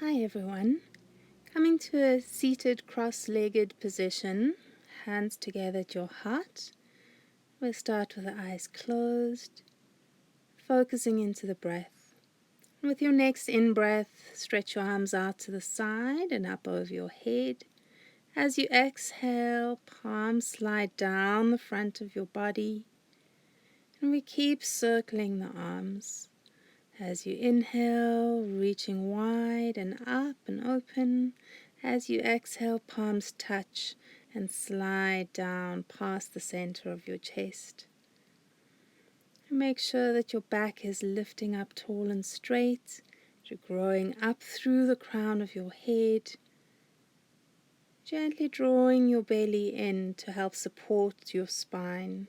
Hi everyone. Coming to a seated cross-legged position, hands together at your heart. We'll start with the eyes closed, focusing into the breath. And with your next in-breath, stretch your arms out to the side and up over your head. As you exhale, palms slide down the front of your body. And we keep circling the arms. As you inhale, reaching wide and up and open. As you exhale, palms touch and slide down past the center of your chest. And make sure that your back is lifting up tall and straight. You're growing up through the crown of your head. Gently drawing your belly in to help support your spine.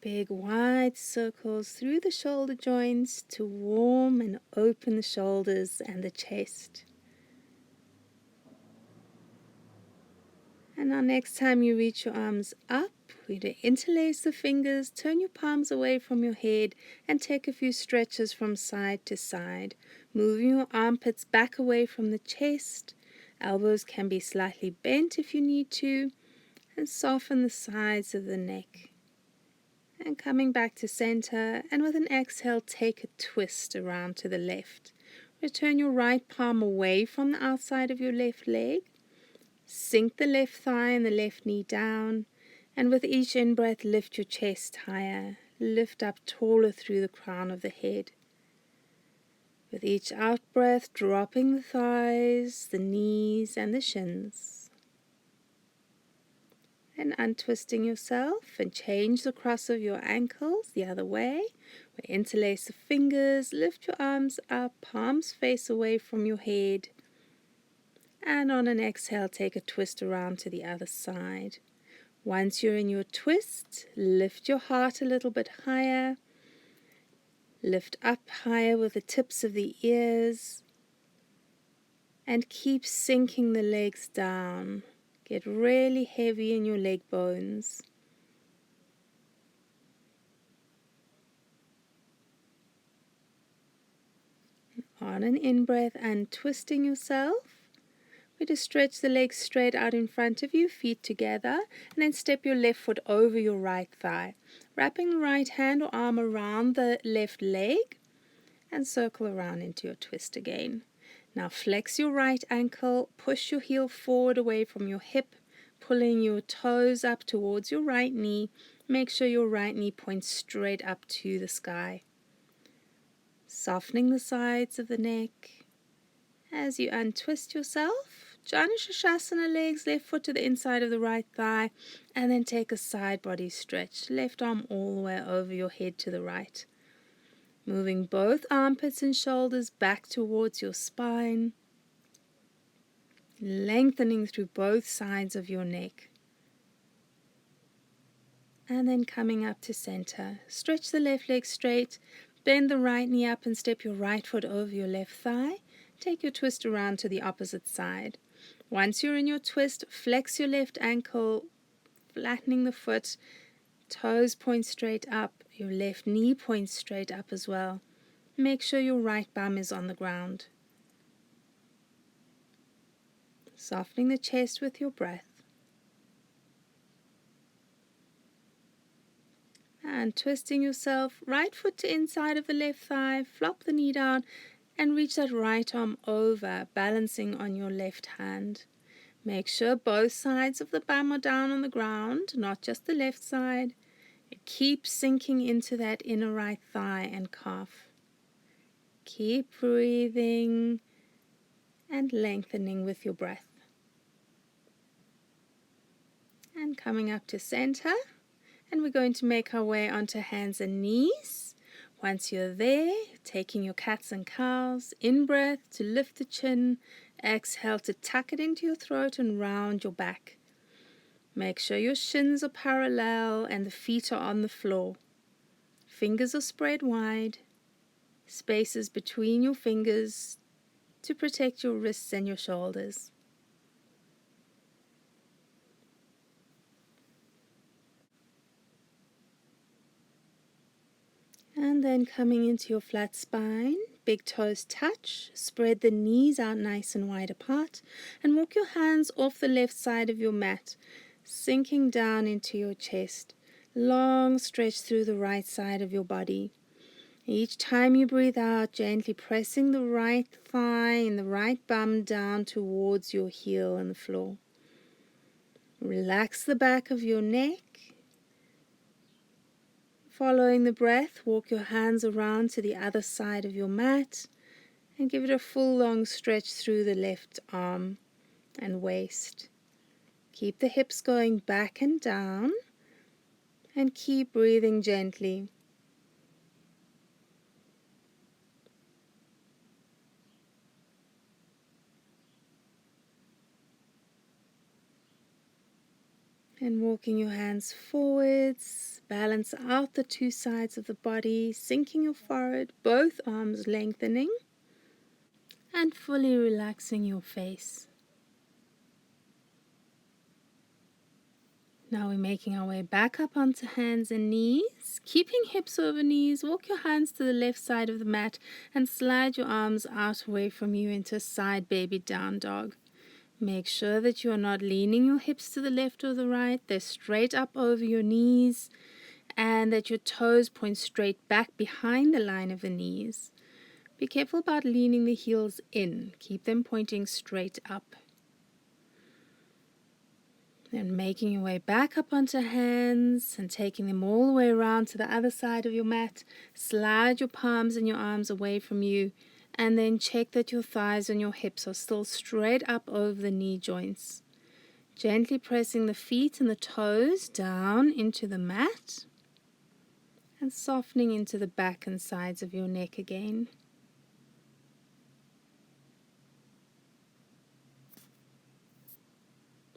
Big wide circles through the shoulder joints to warm and open the shoulders and the chest. And now next time you reach your arms up, we're going to interlace the fingers, turn your palms away from your head and take a few stretches from side to side. Moving your armpits back away from the chest. Elbows can be slightly bent if you need to. And soften the sides of the neck. And coming back to center, and with an exhale, take a twist around to the left. Return your right palm away from the outside of your left leg. Sink the left thigh and the left knee down. And with each in-breath, lift your chest higher. Lift up taller through the crown of the head. With each out-breath, dropping the thighs, the knees, and the shins. And untwisting yourself and change the cross of your ankles the other way. We interlace the fingers, lift your arms up, palms face away from your head. And on an exhale, take a twist around to the other side. Once you're in your twist, lift your heart a little bit higher. Lift up higher with the tips of the ears. And keep sinking the legs down. Get really heavy in your leg bones. On an in-breath and twisting yourself. We're to stretch the legs straight out in front of you, feet together, and then step your left foot over your right thigh. Wrapping the right hand or arm around the left leg and circle around into your twist again. Now flex your right ankle, push your heel forward away from your hip, pulling your toes up towards your right knee. Make sure your right knee points straight up to the sky. Softening the sides of the neck. As you untwist yourself, Janu Shasana legs, left foot to the inside of the right thigh, and then take a side body stretch. Left arm all the way over your head to the right. Moving both armpits and shoulders back towards your spine. Lengthening through both sides of your neck. And then coming up to center. Stretch the left leg straight. Bend the right knee up and step your right foot over your left thigh. Take your twist around to the opposite side. Once you're in your twist, flex your left ankle, flattening the foot. Toes point straight up. Your left knee points straight up as well. Make sure your right bum is on the ground. Softening the chest with your breath. And twisting yourself, right foot to inside of the left thigh, flop the knee down and reach that right arm over, balancing on your left hand. Make sure both sides of the bum are down on the ground, not just the left side. Keep sinking into that inner right thigh and calf. Keep breathing and lengthening with your breath. And coming up to center. And we're going to make our way onto hands and knees. Once you're there, taking your cats and cows, in-breath to lift the chin, exhale to tuck it into your throat and round your back. Make sure your shins are parallel and the feet are on the floor. Fingers are spread wide, spaces between your fingers to protect your wrists and your shoulders. And then coming into your flat spine, big toes touch. Spread the knees out nice and wide apart. And walk your hands off the left side of your mat, sinking down into your chest. Long stretch through the right side of your body. Each time you breathe out, gently pressing the right thigh and the right bum down towards your heel on the floor. Relax the back of your neck. Following the breath, walk your hands around to the other side of your mat and give it a full long stretch through the left arm and waist. Keep the hips going back and down and keep breathing gently. And walking your hands forwards, balance out the two sides of the body, sinking your forehead, both arms lengthening, and fully relaxing your face. Now we're making our way back up onto hands and knees. Keeping hips over knees, walk your hands to the left side of the mat and slide your arms out away from you into a side baby down dog. Make sure that you are not leaning your hips to the left or the right. They're straight up over your knees, and that your toes point straight back behind the line of the knees. Be careful about leaning the heels in. Keep them pointing straight up. Then making your way back up onto hands and taking them all the way around to the other side of your mat. Slide your palms and your arms away from you. And then check that your thighs and your hips are still straight up over the knee joints. Gently pressing the feet and the toes down into the mat and softening into the back and sides of your neck again.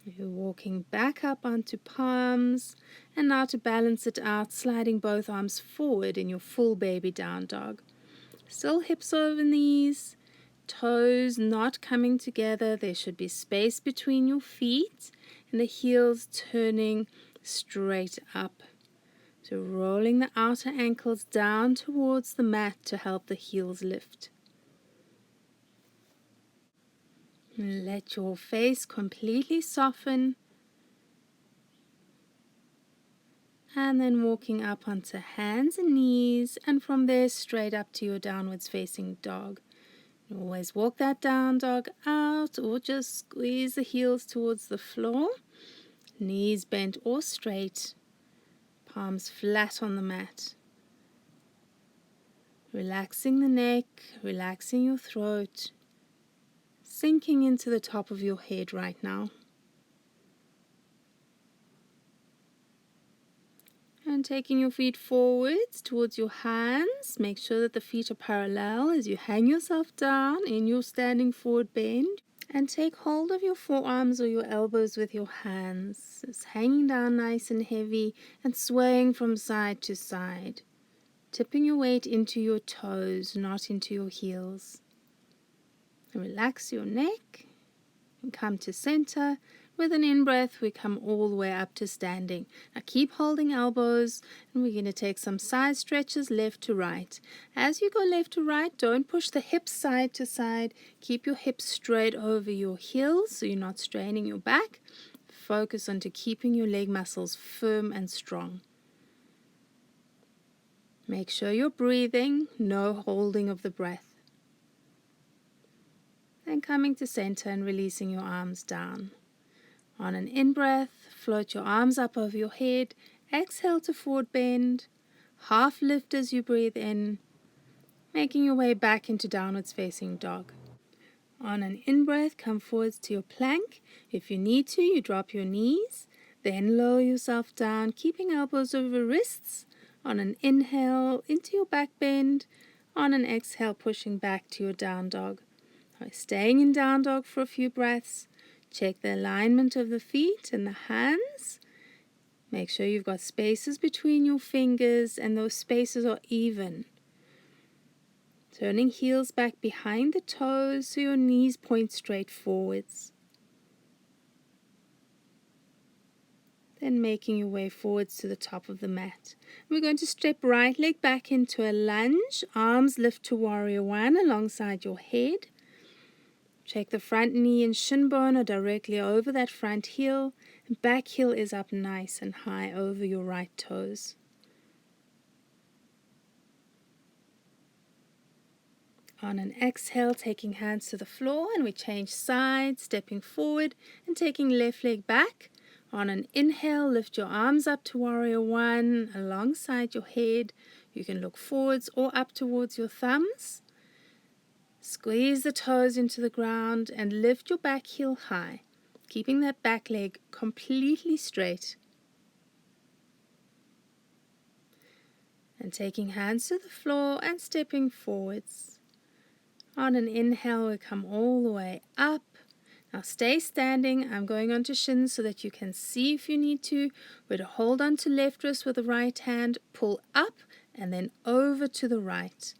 You're walking back up onto palms, and now to balance it out, sliding both arms forward in your full baby down dog. Still hips over knees, toes not coming together. There should be space between your feet and the heels turning straight up. So rolling the outer ankles down towards the mat to help the heels lift. And let your face completely soften. And then walking up onto hands and knees, and from there straight up to your downwards facing dog. Always walk that down dog out, or just squeeze the heels towards the floor. Knees bent or straight, palms flat on the mat. Relaxing the neck, relaxing your throat, sinking into the top of your head right now. And taking your feet forwards towards your hands. Make sure that the feet are parallel as you hang yourself down in your standing forward bend. And take hold of your forearms or your elbows with your hands. It's hanging down nice and heavy and swaying from side to side. Tipping your weight into your toes, not into your heels. And relax your neck and come to center. With an in-breath, we come all the way up to standing. Now keep holding elbows, and we're going to take some side stretches left to right. As you go left to right, don't push the hips side to side. Keep your hips straight over your heels so you're not straining your back. Focus on keeping your leg muscles firm and strong. Make sure you're breathing, no holding of the breath. Then coming to center and releasing your arms down. On an in-breath, float your arms up over your head. Exhale to forward bend. Half lift as you breathe in, making your way back into downwards facing dog. On an in-breath, come forwards to your plank. If you need to, you drop your knees. Then lower yourself down, keeping elbows over wrists. On an inhale, into your back bend. On an exhale, pushing back to your down dog. Staying in down dog for a few breaths. Check the alignment of the feet and the hands. Make sure you've got spaces between your fingers and those spaces are even. Turning heels back behind the toes so your knees point straight forwards. Then making your way forwards to the top of the mat. We're going to step right leg back into a lunge. Arms lift to warrior one alongside your head. Check the front knee and shin bone are directly over that front heel. And back heel is up nice and high over your right toes. On an exhale, taking hands to the floor, and we change sides, stepping forward and taking left leg back. On an inhale, lift your arms up to warrior one alongside your head. You can look forwards or up towards your thumbs. Squeeze the toes into the ground and lift your back heel high, keeping that back leg completely straight. And taking hands to the floor and stepping forwards. On an inhale, we come all the way up. Now stay standing. I'm going onto shins so that you can see if you need to. We're to hold on to left wrist with the right hand, pull up and then over to the right.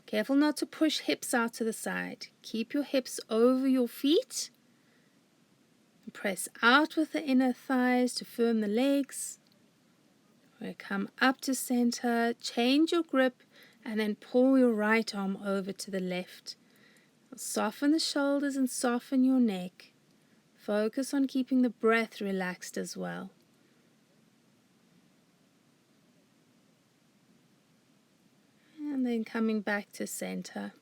Careful not to push hips out to the side. Keep your hips over your feet. Press out with the inner thighs to firm the legs. We'll come up to center, change your grip and then pull your right arm over to the left. Soften the shoulders and soften your neck. Focus on keeping the breath relaxed as well. And then coming back to center.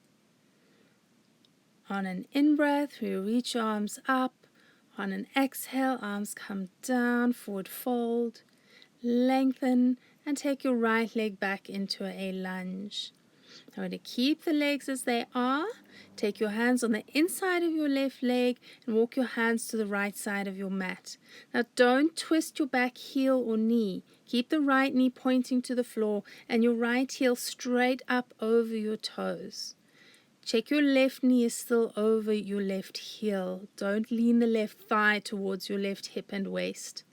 On an in-breath, we reach arms up. On an exhale, arms come down, forward fold. Lengthen and take your right leg back into a lunge. Now we're going to keep the legs as they are. Take your hands on the inside of your left leg and walk your hands to the right side of your mat. Now don't twist your back heel or knee. Keep the right knee pointing to the floor and your right heel straight up over your toes. Check your left knee is still over your left heel. Don't lean the left thigh towards your left hip and waist.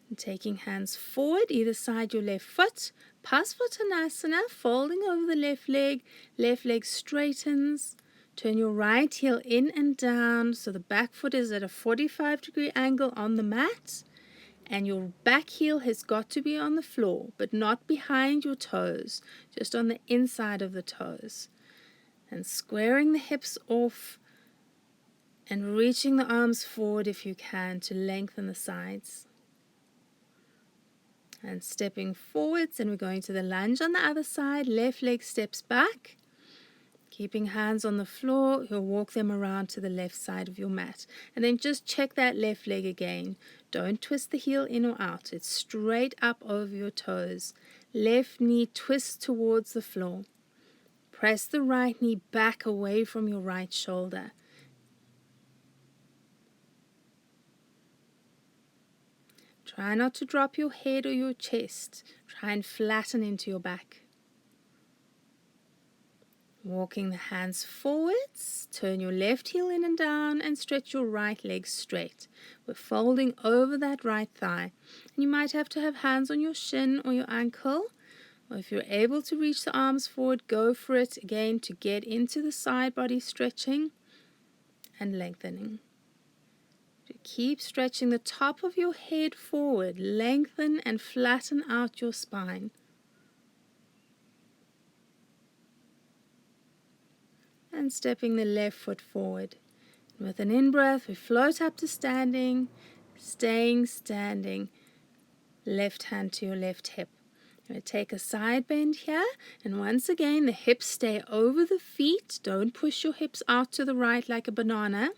And taking hands forward, either side your left foot. Konasana, folding over the left leg straightens. Turn your right heel in and down so the back foot is at a 45-degree angle on the mat. And your back heel has got to be on the floor, but not behind your toes, just on the inside of the toes. And squaring the hips off and reaching the arms forward if you can to lengthen the sides. And stepping forwards, and we're going to the lunge on the other side. Left leg steps back. Keeping hands on the floor, you'll walk them around to the left side of your mat. And then just check that left leg again. Don't twist the heel in or out. It's straight up over your toes. Left knee twists towards the floor. Press the right knee back away from your right shoulder. Try not to drop your head or your chest. Try and flatten into your back. Walking the hands forwards, turn your left heel in and down and stretch your right leg straight. We're folding over that right thigh. And you might have to have hands on your shin or your ankle. Or if you're able to reach the arms forward, go for it again to get into the side body stretching and lengthening. Keep stretching the top of your head forward. Lengthen and flatten out your spine. And stepping the left foot forward. With an in-breath, we float up to standing, staying standing. Left hand to your left hip. We're going to take a side bend here. And once again, the hips stay over the feet. Don't push your hips out to the right like a banana.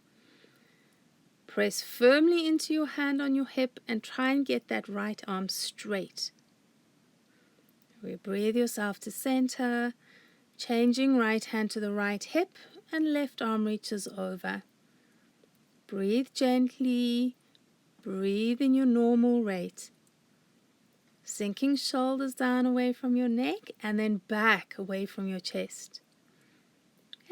Press firmly into your hand on your hip and try and get that right arm straight. We breathe yourself to center, changing right hand to the right hip and left arm reaches over. Breathe gently, breathe in your normal rate. Sinking shoulders down away from your neck and then back away from your chest.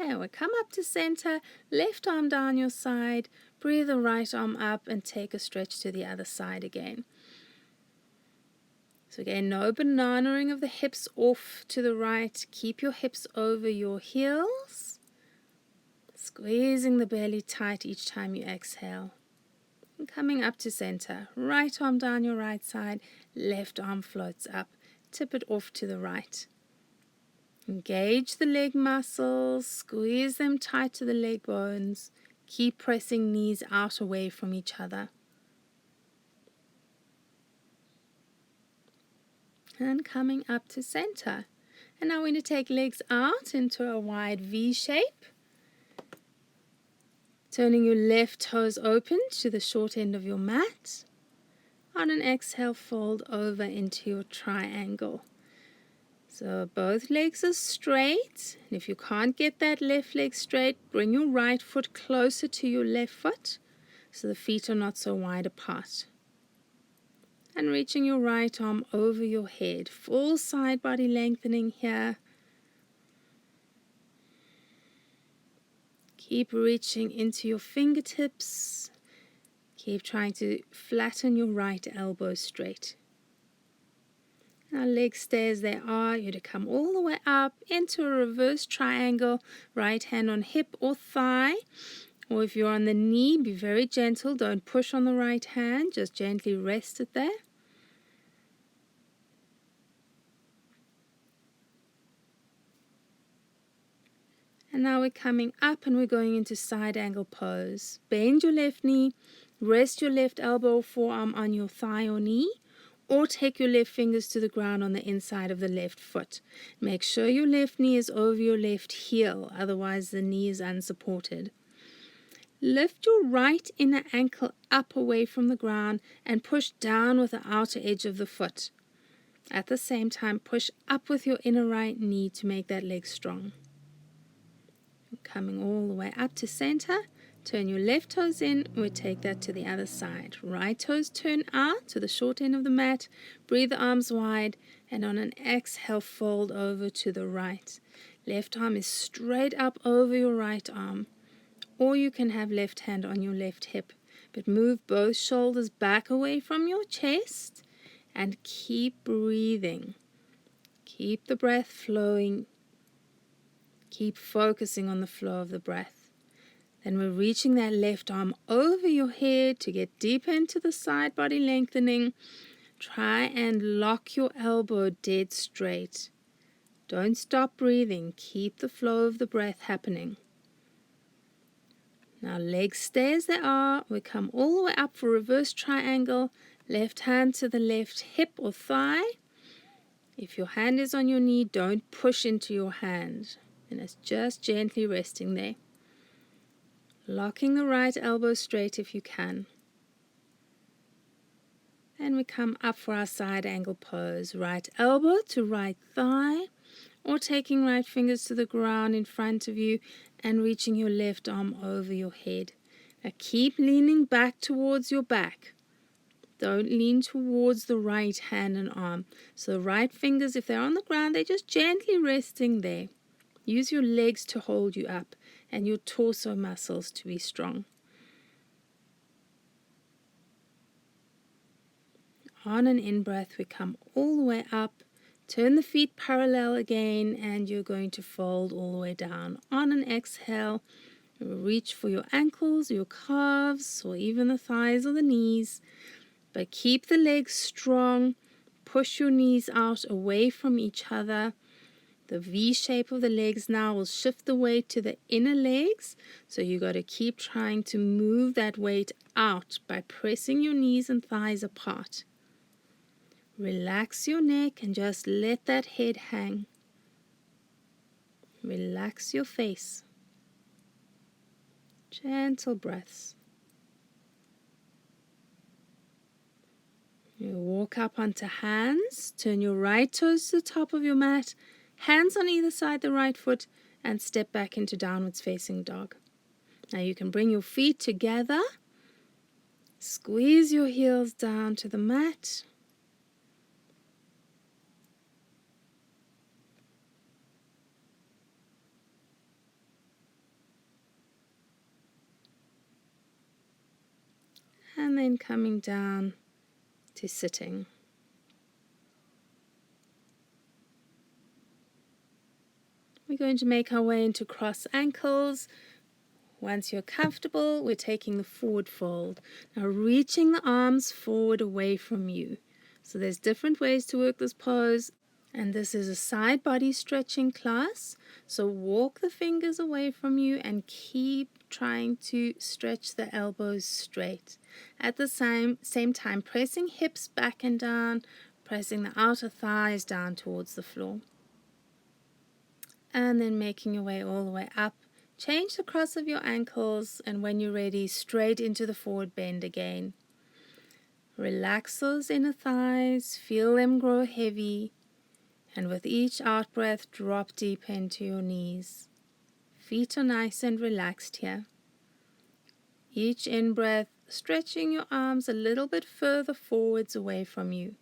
Okay, we'll come up to center, left arm down your side, breathe the right arm up and take a stretch to the other side again. So again, no bananaing of the hips off to the right. Keep your hips over your heels. Squeezing the belly tight each time you exhale. And coming up to center, right arm down your right side, left arm floats up. Tip it off to the right. Engage the leg muscles, squeeze them tight to the leg bones. Keep pressing knees out away from each other. And coming up to center. And now we're going to take legs out into a wide V shape. Turning your left toes open to the short end of your mat. On an exhale, fold over into your triangle. So both legs are straight. And if you can't get that left leg straight, bring your right foot closer to your left foot so the feet are not so wide apart. And reaching your right arm over your head. Full side body lengthening here. Keep reaching into your fingertips. Keep trying to flatten your right elbow straight. Now legs stay as they are. You're to come all the way up into a reverse triangle. Right hand on hip or thigh. Or if you're on the knee, be very gentle. Don't push on the right hand. Just gently rest it there. And now we're coming up and we're going into side angle pose. Bend your left knee. Rest your left elbow or forearm on your thigh or knee. Or take your left fingers to the ground on the inside of the left foot. Make sure your left knee is over your left heel, otherwise the knee is unsupported. Lift your right inner ankle up away from the ground and push down with the outer edge of the foot. At the same time, push up with your inner right knee to make that leg strong. Coming all the way up to center. Turn your left toes in, we take that to the other side. Right toes turn out to the short end of the mat. Breathe the arms wide, and on an exhale, fold over to the right. Left arm is straight up over your right arm. Or you can have left hand on your left hip. But move both shoulders back away from your chest and keep breathing. Keep the breath flowing. Keep focusing on the flow of the breath. Then we're reaching that left arm over your head to get deeper into the side body lengthening. Try and lock your elbow dead straight. Don't stop breathing. Keep the flow of the breath happening. Now legs stay as they are. We come all the way up for reverse triangle. Left hand to the left hip or thigh. If your hand is on your knee, don't push into your hand. And it's just gently resting there. Locking the right elbow straight if you can. And we come up for our side angle pose. Right elbow to right thigh, or taking right fingers to the ground in front of you and reaching your left arm over your head. Now keep leaning back towards your back. Don't lean towards the right hand and arm. So the right fingers, if they're on the ground, they're just gently resting there. Use your legs to hold you up and your torso muscles to be strong. On an in-breath, we come all the way up. Turn the feet parallel again, and you're going to fold all the way down. On an exhale, reach for your ankles, your calves, or even the thighs or the knees. But keep the legs strong. Push your knees out away from each other. The V shape of the legs now will shift the weight to the inner legs. So you got to keep trying to move that weight out by pressing your knees and thighs apart. Relax your neck and just let that head hang. Relax your face. Gentle breaths. You walk up onto hands. Turn your right toes to the top of your mat. Hands on either side the right foot, and step back into downwards facing dog. Now you can bring your feet together. Squeeze your heels down to the mat. And then coming down to sitting. We're going to make our way into cross ankles. Once you're comfortable, we're taking the forward fold. Now reaching the arms forward away from you. So there's different ways to work this pose, and this is a side body stretching class. So walk the fingers away from you and keep trying to stretch the elbows straight. At the same time, pressing hips back and down, pressing the outer thighs down towards the floor. And then making your way all the way up. Change the cross of your ankles, and when you're ready, straight into the forward bend again. Relax those inner thighs, feel them grow heavy, and with each out breath, drop deeper into your knees. Feet are nice and relaxed here. Each in breath, stretching your arms a little bit further forwards away from you.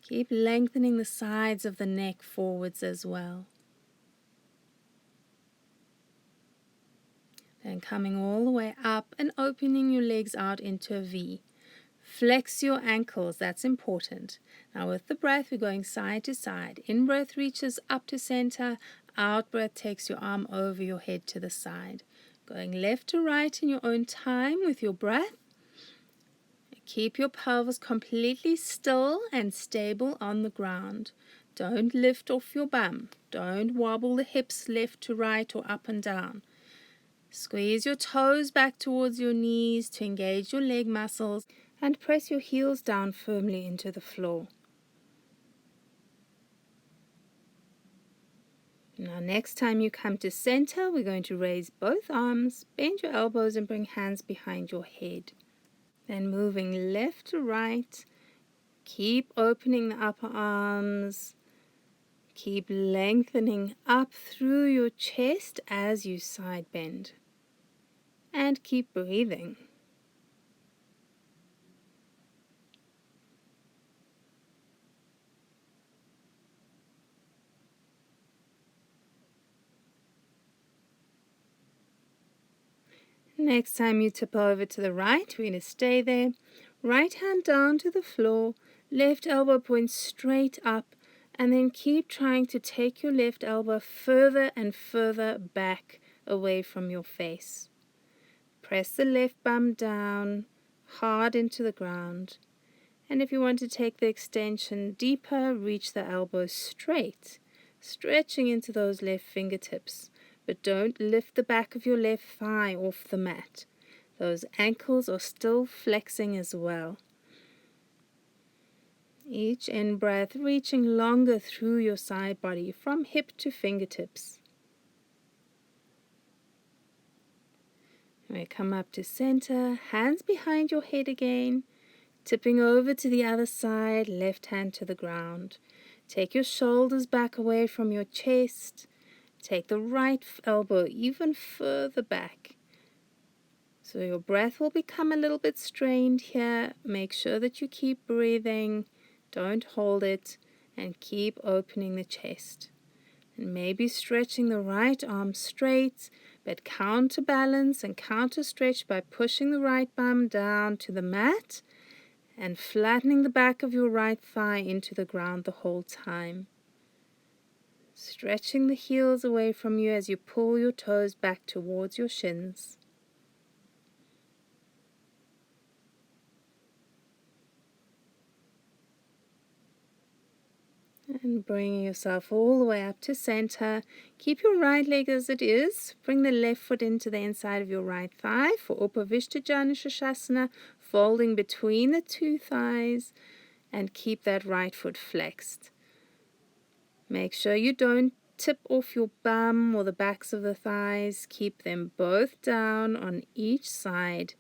Keep lengthening the sides of the neck forwards as well. Then coming all the way up and opening your legs out into a V. Flex your ankles, that's important. Now with the breath, we're going side to side. In breath reaches up to center. Out breath takes your arm over your head to the side. Going left to right in your own time with your breath. Keep your pelvis completely still and stable on the ground. Don't lift off your bum. Don't wobble the hips left to right or up and down. Squeeze your toes back towards your knees to engage your leg muscles and press your heels down firmly into the floor. Now next time you come to center, we're going to raise both arms, bend your elbows and bring hands behind your head. Then moving left to right, keep opening the upper arms, keep lengthening up through your chest as you side bend. And keep breathing. Next time you tip over to the right, we're going to stay there. Right hand down to the floor, left elbow points straight up, and then keep trying to take your left elbow further and further back away from your face. Press the left bum down, hard into the ground. And if you want to take the extension deeper, reach the elbows straight, stretching into those left fingertips. But don't lift the back of your left thigh off the mat. Those ankles are still flexing as well. Each in-breath reaching longer through your side body from hip to fingertips. We come up to center, hands behind your head again, tipping over to the other side, left hand to the ground. Take your shoulders back away from your chest. Take the right elbow even further back. So your breath will become a little bit strained here. Make sure that you keep breathing. Don't hold it, and keep opening the chest. And maybe stretching the right arm straight, but counterbalance and counter stretch by pushing the right bum down to the mat and flattening the back of your right thigh into the ground the whole time. Stretching the heels away from you as you pull your toes back towards your shins. And bringing yourself all the way up to center. Keep your right leg as it is. Bring the left foot into the inside of your right thigh for Upavishtajana Shasana, folding between the two thighs, and keep that right foot flexed. Make sure you don't tip off your bum or the backs of the thighs. Keep them both down on each side.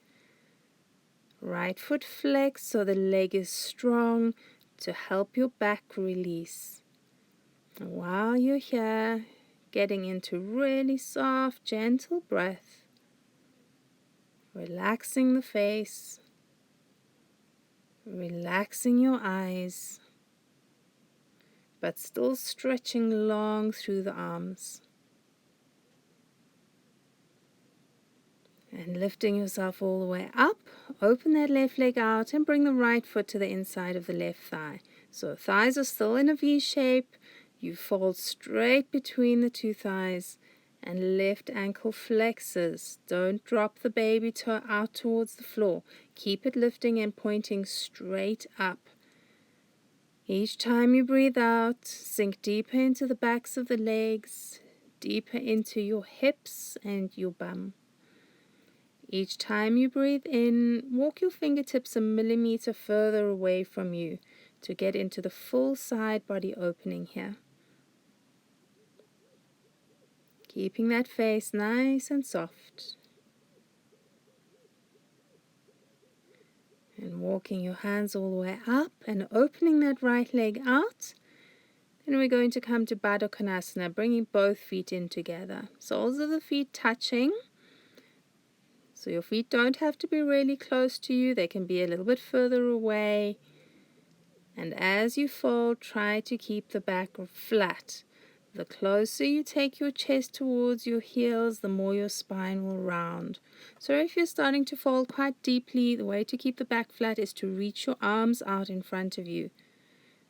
Right foot flexed so the leg is strong to help your back release. And while you're here, getting into really soft, gentle breath, relaxing the face, relaxing your eyes, but still stretching long through the arms. And lifting yourself all the way up, open that left leg out and bring the right foot to the inside of the left thigh. So thighs are still in a V shape. You fold straight between the two thighs And left ankle flexes. Don't drop the baby toe out towards the floor. Keep it lifting and pointing straight up. Each time you breathe out, sink deeper into the backs of the legs, deeper into your hips and your bum. Each time you breathe in, walk your fingertips a millimeter further away from you to get into the full side body opening here. Keeping that face nice and soft. And walking your hands all the way up and opening that right leg out. Then we're going to come to Baddha Konasana, bringing both feet in together. Soles of the feet touching. So your feet don't have to be really close to you. They can be a little bit further away. And as you fold, try to keep the back flat. The closer you take your chest towards your heels, the more your spine will round. So if you're starting to fold quite deeply, the way to keep the back flat is to reach your arms out in front of you.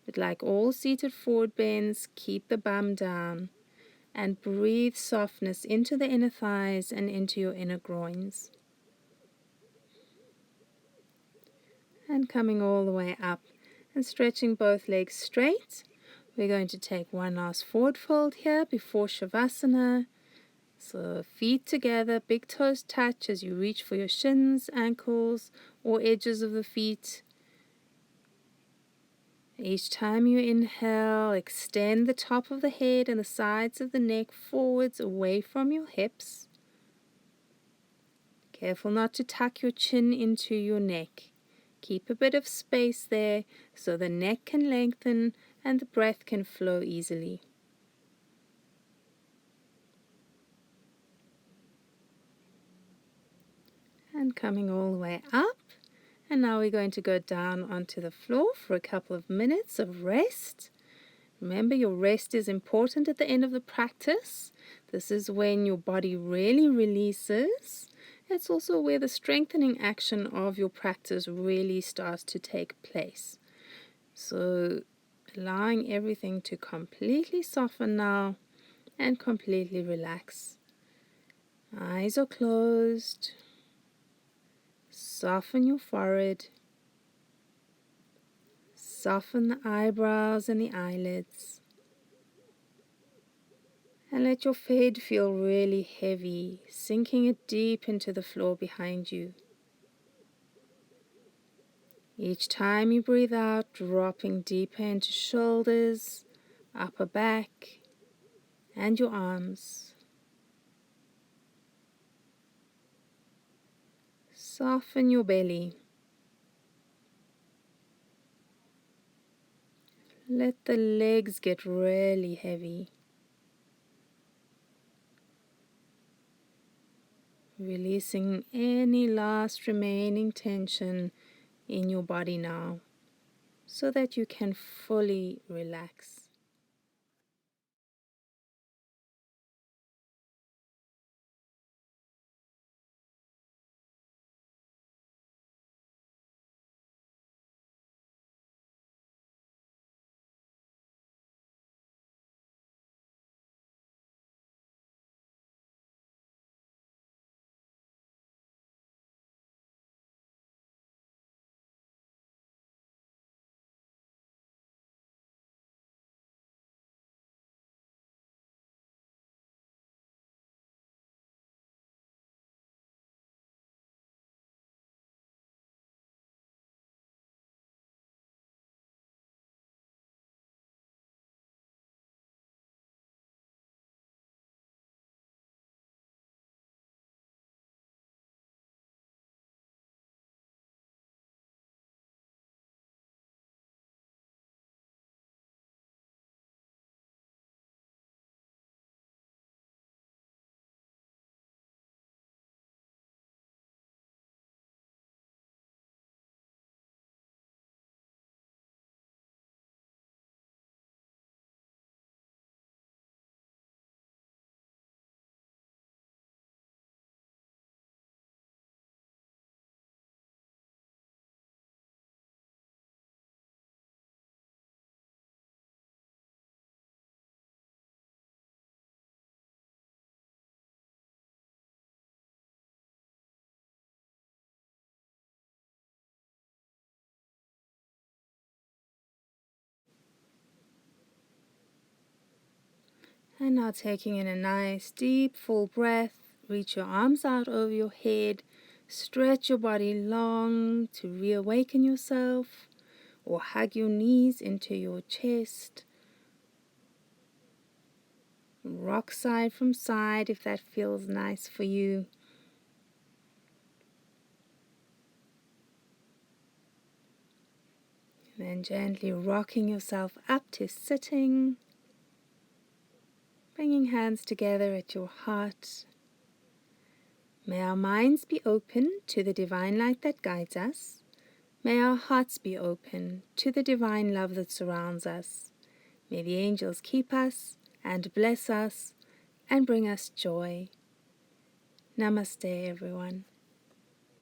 But like all seated forward bends, keep the bum down and breathe softness into the inner thighs and into your inner groins. And coming all the way up and stretching both legs straight. We're going to take one last forward fold here before Shavasana. So feet together, big toes touch as you reach for your shins, ankles, or edges of the feet. Each time you inhale, extend the top of the head and the sides of the neck forwards away from your hips. Careful not to tuck your chin into your neck. Keep a bit of space there so the neck can lengthen and the breath can flow easily. And coming all the way up. And now we're going to go down onto the floor for a couple of minutes of rest. Remember, your rest is important at the end of the practice. This is when your body really releases. It's also where the strengthening action of your practice really starts to take place. So allowing everything to completely soften now and completely relax. Eyes are closed. Soften your forehead. Soften the eyebrows and the eyelids. And let your head feel really heavy, sinking it deep into the floor behind you. Each time you breathe out, dropping deeper into shoulders, upper back, and your arms. Soften your belly. Let the legs get really heavy. Releasing any last remaining tension in your body now, so that you can fully relax. And now taking in a nice deep full breath, reach your arms out over your head, stretch your body long to reawaken yourself, or hug your knees into your chest. Rock side from side if that feels nice for you. And then gently rocking yourself up to sitting, bringing hands together at your heart. May our minds be open to the divine light that guides us. May our hearts be open to the divine love that surrounds us. May the angels keep us and bless us and bring us joy. Namaste, everyone.